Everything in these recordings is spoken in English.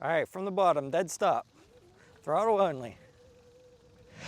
All right, from the bottom, dead stop, throttle only.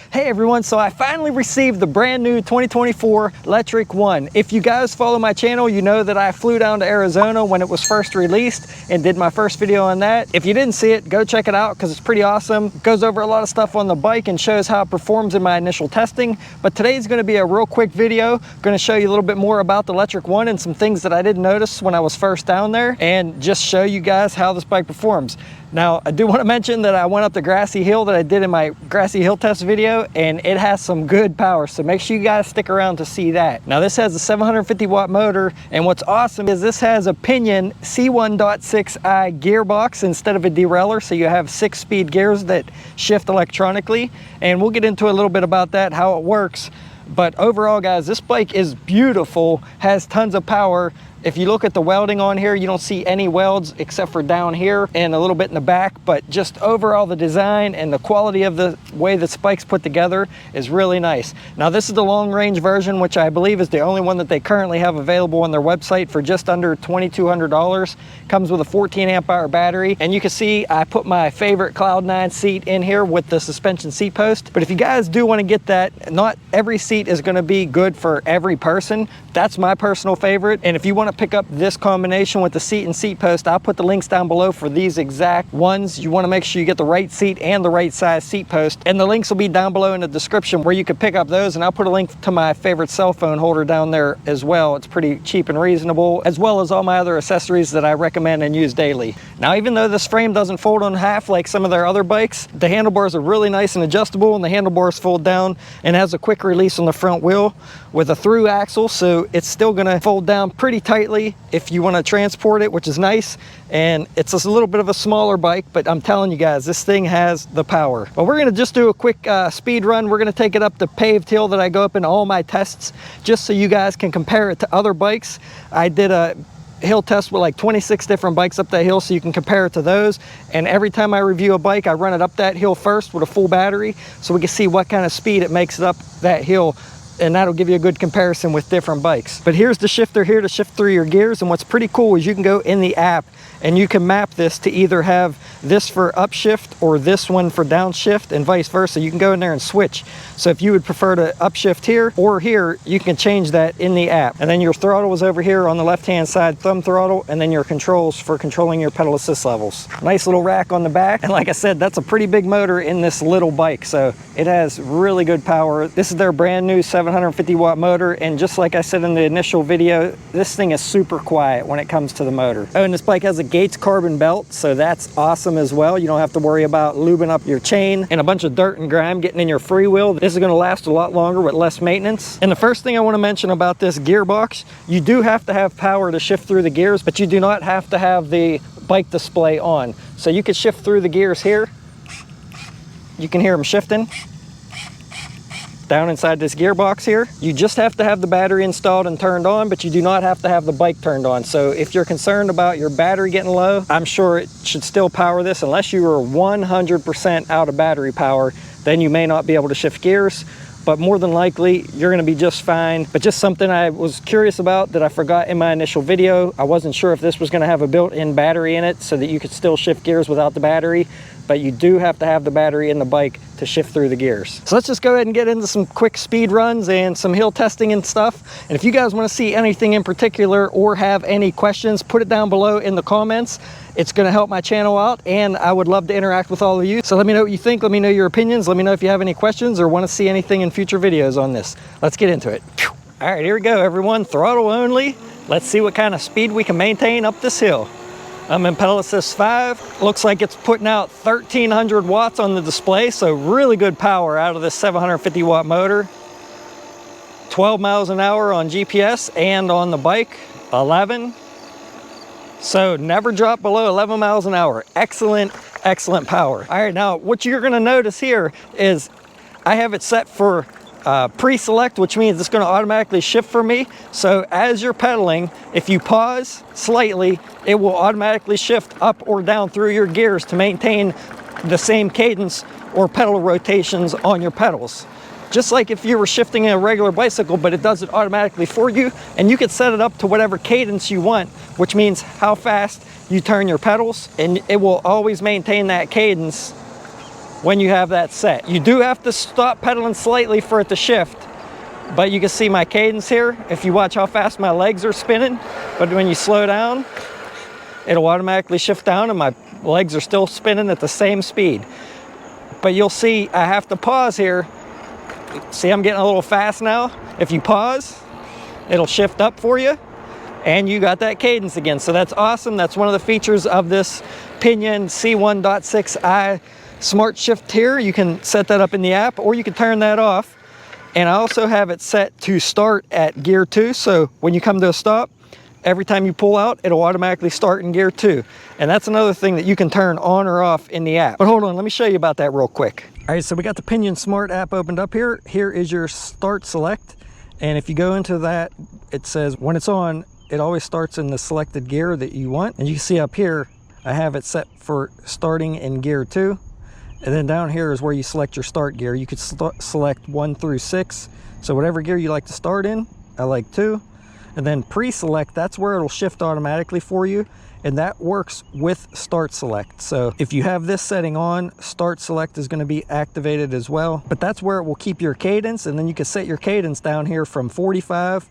Hey everyone, so I finally received the brand new 2024 Lectric One. If you guys follow my channel, you know that I flew down to Arizona when it was first released and did my first video on that. If you didn't see it, go check it out because it's pretty awesome. It goes over a lot of stuff on the bike and shows how it performs in my initial testing. But today's going to be a real quick video. I'm going to show you a little bit more about the Lectric One and some things that I didn't notice when I was first down there, and just show you guys how this bike performs. Now, I do want to mention that I went up the grassy hill that I did in my grassy hill test video, and it has some good power, so make sure you guys stick around to see that. Now, this has a 750 watt motor, and what's awesome is this has a Pinion C1.6i gearbox instead of a derailer, so you have 6-speed gears that shift electronically, and we'll get into a little bit about that, how it works. But overall, guys, this bike is beautiful, has tons of power. If you look at the welding on here, you don't see any welds except for down here and a little bit in the back, but just overall the design and the quality of the way the spike's put together is really nice. Now, this is the long range version, which I believe is the only one that they currently have available on their website for just under $2,200. Comes with a 14 amp hour battery, and you can see I put my favorite Cloud9 seat in here with the suspension seat post. But if you guys do want to get that, not every seat is going to be good for every person. That's my personal favorite, and if you want to pick up this combination with the seat and seat post, I'll put the links down below for these exact ones. You want to make sure you get the right seat and the right size seat post, and the links will be down below in the description where you can pick up those, and I'll put a link to my favorite cell phone holder down there as well. It's pretty cheap and reasonable, as well as all my other accessories that I recommend and use daily. Now, even though this frame doesn't fold in half like some of their other bikes, the handlebars are really nice and adjustable, and the handlebars fold down and has a quick release on the front wheel with a through axle, so it's still going to fold down pretty tightly if you want to transport it, which is nice. And it's a little bit of a smaller bike, but I'm telling you guys, this thing has the power. But we're going to just do a quick speed run. We're going to take it up the paved hill that I go up in all my tests, just so you guys can compare it to other bikes. I did a hill test with like 26 different bikes up that hill, so you can compare it to those. And every time I review a bike, I run it up that hill first with a full battery, so we can see what kind of speed it makes it up that hill, and that'll give you a good comparison with different bikes. But here's the shifter here to shift through your gears, and what's pretty cool is you can go in the app and you can map this to either have this for upshift or this one for downshift, and vice versa. You can go in there and switch. So if you would prefer to upshift here or here, you can change that in the app. And then your throttle is over here on the left hand side, thumb throttle, and then your controls for controlling your pedal assist levels. Nice little rack on the back, and like I said, that's a pretty big motor in this little bike, so it has really good power. This is their brand new 750 watt motor, and just like I said in the initial video, this thing is super quiet when it comes to the motor. Oh, and this bike has a Gates carbon belt, so that's awesome as well. You don't have to worry about lubing up your chain and a bunch of dirt and grime getting in your freewheel. This is going to last a lot longer with less maintenance. And the first thing I want to mention about this gearbox, you do have to have power to shift through the gears, but you do not have to have the bike display on. So you can shift through the gears here. You can hear them shifting down inside this gearbox here. You just have to have the battery installed and turned on, but you do not have to have the bike turned on. So if you're concerned about your battery getting low, I'm sure it should still power this. Unless you are 100% out of battery power, then you may not be able to shift gears, but more than likely you're going to be just fine. But just something I was curious about that I forgot in my initial video. I wasn't sure if this was going to have a built-in battery in it so that you could still shift gears without the battery, but you do have to have the battery in the bike to shift through the gears. So let's just go ahead and get into some quick speed runs and some hill testing and stuff. And if you guys want to see anything in particular or have any questions, put it down below in the comments. It's going to help my channel out, and I would love to interact with all of you. So let me know what you think. Let me know your opinions. Let me know if you have any questions or want to see anything in future videos on this. Let's get into it. All right, here we go, everyone. Throttle only. Let's see what kind of speed we can maintain up this hill. I'm in pedal assist 5. Looks like it's putting out 1,300 watts on the display, so really good power out of this 750 watt motor. 12 miles an hour on GPS, and on the bike, 11. So never drop below 11 miles an hour. Excellent, excellent power. All right, now what you're gonna notice here is I have it set for pre-select, which means it's going to automatically shift for me. So as you're pedaling, if you pause slightly, it will automatically shift up or down through your gears to maintain the same cadence or pedal rotations on your pedals. just like if you were shifting a regular bicycle, but it does it automatically for you. And you can set it up to whatever cadence you want, which means how fast you turn your pedals, and it will always maintain that cadence when you have that set. You do have to stop pedaling slightly for it to shift, but you can see my cadence here if you watch how fast my legs are spinning. But when you slow down, it'll automatically shift down and my legs are still spinning at the same speed. But you'll see I have to pause here. See, I'm getting a little fast now. If you pause, it'll shift up for you and you got that cadence again. So that's awesome. That's one of the features of this Pinion C1.6i Smart.shift here. You can set that up in the app, or you can turn that off. And I also have it set to start at gear 2. So when you come to a stop, every time you pull out, it'll automatically start in gear 2. And that's another thing that you can turn on or off in the app. But hold on, let me show you about that real quick. All right, so we got the Pinion Smart app opened up here. Here is your start select. And if you go into that, it says when it's on, it always starts in the selected gear that you want. And you can see up here, I have it set for starting in gear 2. And then down here is where you select your start gear. You could select 1 through 6. So whatever gear you like to start in, I like 2. And then pre-select, that's where it'll shift automatically for you. And that works with start select. So if you have this setting on, start select is going to be activated as well. But that's where it will keep your cadence. And then you can set your cadence down here from 45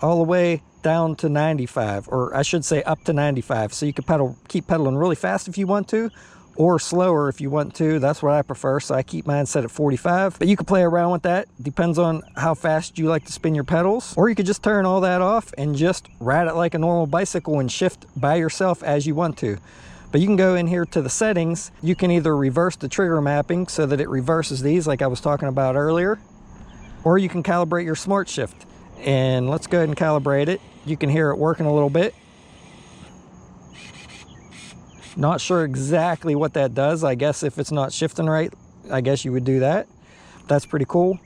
all the way down to 95, or I should say up to 95. So you can keep pedaling really fast if you want to, or slower if you want to. That's what I prefer, so I keep mine set at 45. But you can play around with that. Depends on how fast you like to spin your pedals. Or you could just turn all that off and just ride it like a normal bicycle and shift by yourself as you want to. But you can go in here to the settings. You can either reverse the trigger mapping so that it reverses these like I was talking about earlier, or you can calibrate your Smart.shift. And let's go ahead and calibrate it. You can hear it working a little bit. Not sure exactly what that does. I guess if it's not shifting right, I guess you would do that. That's pretty cool.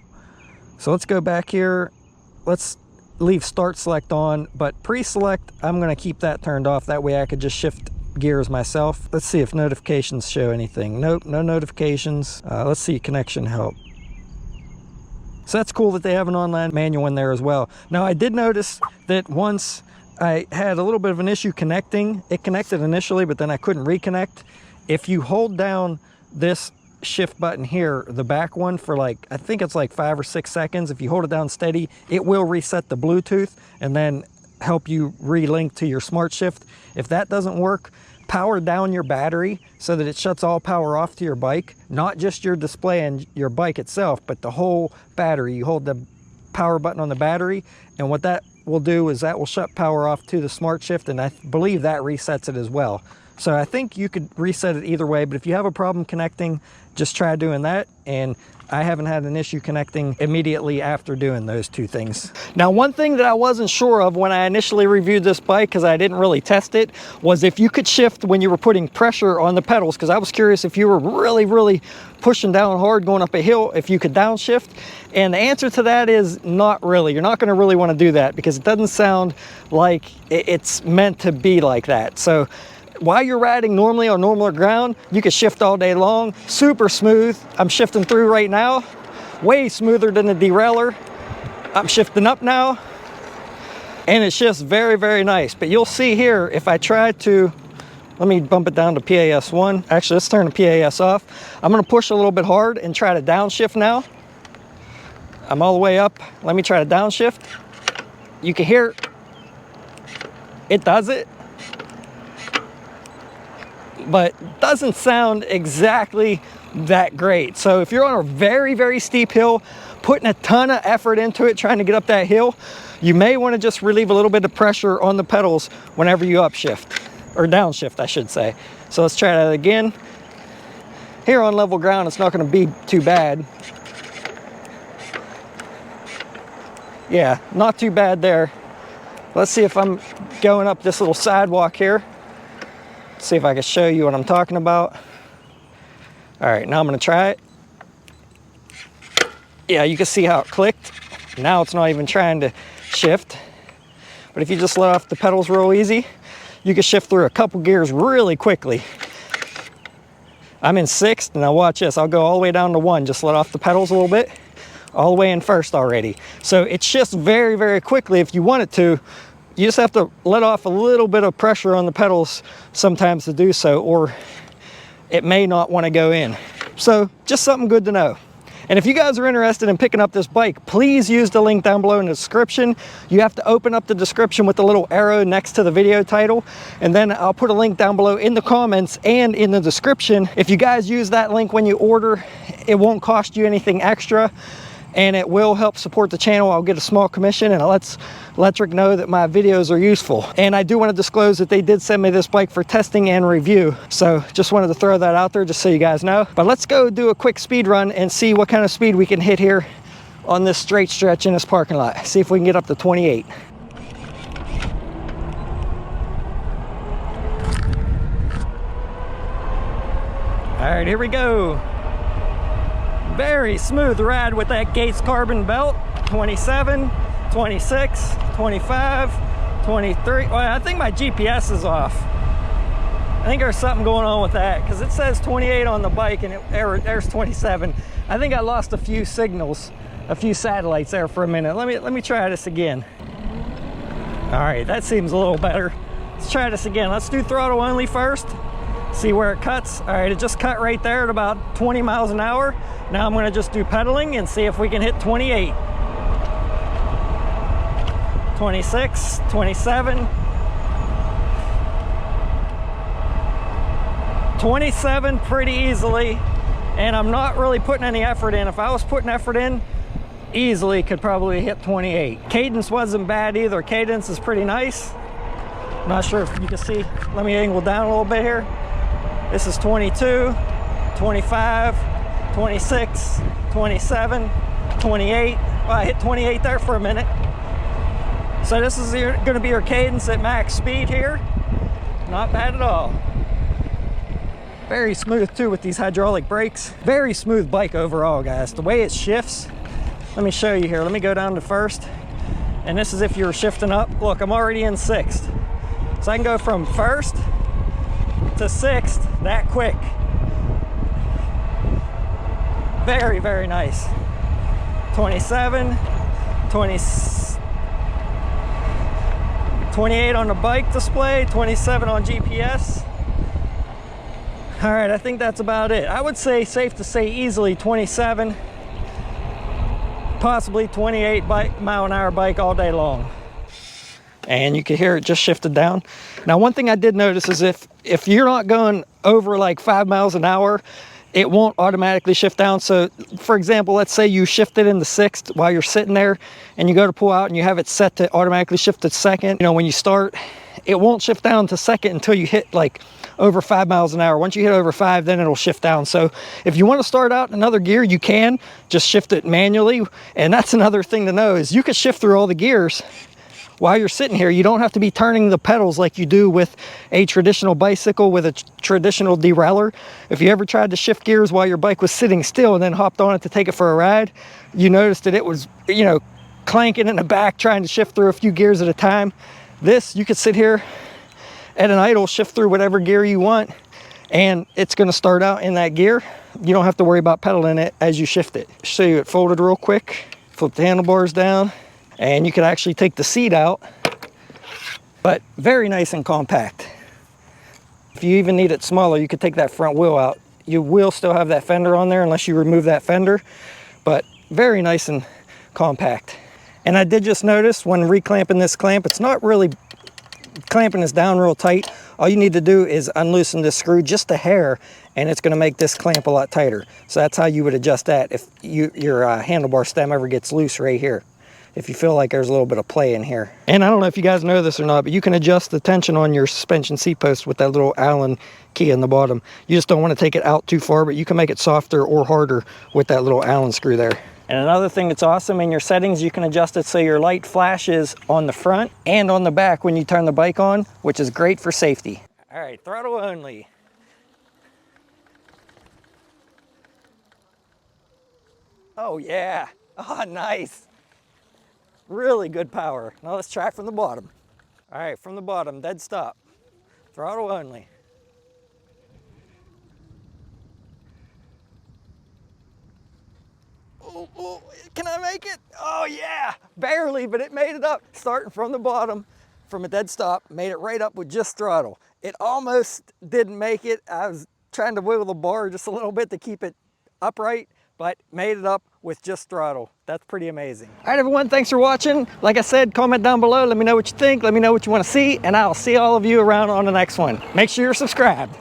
So let's go back here. Let's leave start select on, but pre-select, I'm going to keep that turned off. That way I could just shift gears myself. Let's see if notifications show anything. Nope, no notifications. Let's see connection help. So that's cool that they have an online manual in there as well. Now I did notice that once I had a little bit of an issue connecting. It connected initially, but then I couldn't reconnect. If you hold down this shift button here, the back one, for like, I think it's like 5 or 6 seconds. If you hold it down steady, it will reset the Bluetooth and then help you relink to your Smart.shift. If that doesn't work, power down your battery so that it shuts all power off to your bike, not just your display and your bike itself, but the whole battery. You hold the power button on the battery, and what that will do is that will shut power off to the Smart.shift, and I believe that resets it as well. So I think you could reset it either way, but if you have a problem connecting, just try doing that. And I haven't had an issue connecting immediately after doing those two things. Now, one thing that I wasn't sure of when I initially reviewed this bike, because I didn't really test it, was if you could shift when you were putting pressure on the pedals, because I was curious if you were really pushing down hard going up a hill, if you could downshift. And the answer to that is not really. You're not going to really want to do that because it doesn't sound like it's meant to be like that. So while you're riding normally on normal ground, you can shift all day long, super smooth. I'm shifting through right now, way smoother than the derailer. I'm shifting up now, and it shifts very nice. But you'll see here, if I try to, let me bump it down to PAS 1. Actually, let's turn the PAS off. I'm gonna push a little bit hard and try to downshift now. I'm all the way up. Let me try to downshift. You can hear it does it, but doesn't sound exactly that great. So if you're on a very steep hill, putting a ton of effort into it, trying to get up that hill, you may want to just relieve a little bit of pressure on the pedals whenever you upshift, or downshift, I should say. So let's try that again. Here on level ground, it's not going to be too bad. Yeah, not too bad there. Let's see if I'm going up this little sidewalk here. See if I can show you what I'm talking about. All right, now I'm going to try it. Yeah, you can see how it clicked. Now it's not even trying to shift. But if you just let off the pedals real easy, you can shift through a couple gears really quickly. I'm in 6th, and now watch this. I'll go all the way down to 1. Just let off the pedals a little bit. all the way in first already. So it shifts very, very quickly if you want it to. You just have to let off a little bit of pressure on the pedals sometimes to do so, or it may not want to go in. So just something good to know. And if you guys are interested in picking up this bike, please use the link down below in the description. You have to open up the description with the little arrow next to the video title, and then I'll put a link down below in the comments and in the description. If you guys use that link when you order, it won't cost you anything extra, and it will help support the channel. I'll get a small commission, and it lets Lectric know that my videos are useful. And I do want to disclose that they did send me this bike for testing and review. So just wanted to throw that out there just so you guys know. But let's go do a quick speed run and see what kind of speed we can hit here on this straight stretch in this parking lot. See if we can get up to 28. All right, here we go. Very smooth ride with that Gates carbon belt. 27, 26, 25, 23. Well, I think my GPS is off. I think there's something going on with that because it says 28 on the bike and there's 27. I think I lost a few signals, a few satellites there for a minute. Let me try this again. All right, that seems a little better. Let's try this again. Let's do throttle only first. See where it cuts. All right, it just cut right there at about 20 miles an hour. Now I'm going to just do pedaling and see if we can hit 28. 26, 27. 27 pretty easily, and I'm not really putting any effort in. If I was putting effort in, easily could probably hit 28. Cadence wasn't bad either. Cadence is pretty nice. Not sure if you can see. Let me angle down a little bit here. This is 22, 25, 26, 27, 28. Well, I hit 28 there for a minute. So this is going to be your cadence at max speed here. Not bad at all. Very smooth too with these hydraulic brakes. Very smooth bike overall, guys. The way it shifts, let me show you here. Let me go down to first. And this is if you're shifting up. Look, I'm already in sixth. So I can go from first to sixth that quick. Very, very nice. 27, 20, 28 on the bike display, 27 on GPS. All right, I think that's about it. I would say, safe to say, easily 27, possibly 28 mile an hour bike all day long. And you can hear it just shifted down. Now, one thing I did notice is if you're not going over like 5 miles an hour, it won't automatically shift down. So for example, let's say you shift it into sixth while you're sitting there and you go to pull out and you have it set to automatically shift to second. You know, when you start, it won't shift down to second until you hit like over 5 miles an hour. Once you hit over 5, then it'll shift down. So if you want to start out in another gear, you can just shift it manually. And that's another thing to know is you can shift through all the gears while you're sitting here. You don't have to be turning the pedals like you do with a traditional bicycle with a traditional derailleur. If you ever tried to shift gears while your bike was sitting still and then hopped on it to take it for a ride, you noticed that it was, you know, clanking in the back trying to shift through a few gears at a time. This, you could sit here at an idle, shift through whatever gear you want, and it's going to start out in that gear. You don't have to worry about pedaling it as you shift it. Show you it folded real quick. Flip the handlebars down. And you can actually take the seat out, but very nice and compact. If you even need it smaller, you could take that front wheel out. You will still have that fender on there unless you remove that fender, but very nice and compact. And I did just notice when reclamping this clamp, it's not really clamping this down real tight. All you need to do is unloosen this screw just a hair, and it's going to make this clamp a lot tighter. So that's how you would adjust that if your handlebar stem ever gets loose right here, if you feel like there's a little bit of play in here. And I don't know if you guys know this or not, but you can adjust the tension on your suspension seat post with that little Allen key in the bottom. You just don't want to take it out too far, but you can make it softer or harder with that little Allen screw there. And another thing that's awesome, in your settings, you can adjust it so your light flashes on the front and on the back when you turn the bike on, which is great for safety. All right, throttle only. Oh yeah, oh nice. Really good power. Now let's try from the bottom. All right, from the bottom, dead stop. Throttle only. Oh, can I make it? Oh yeah, barely, but it made it up. Starting from the bottom, from a dead stop, made it right up with just throttle. It almost didn't make it. I was trying to wiggle the bar just a little bit to keep it upright, but made it up with just throttle. That's pretty amazing. All right, everyone, thanks for watching. Like I said, comment down below. Let me know what you think. Let me know what you want to see, and I'll see all of you around on the next one. Make sure you're subscribed.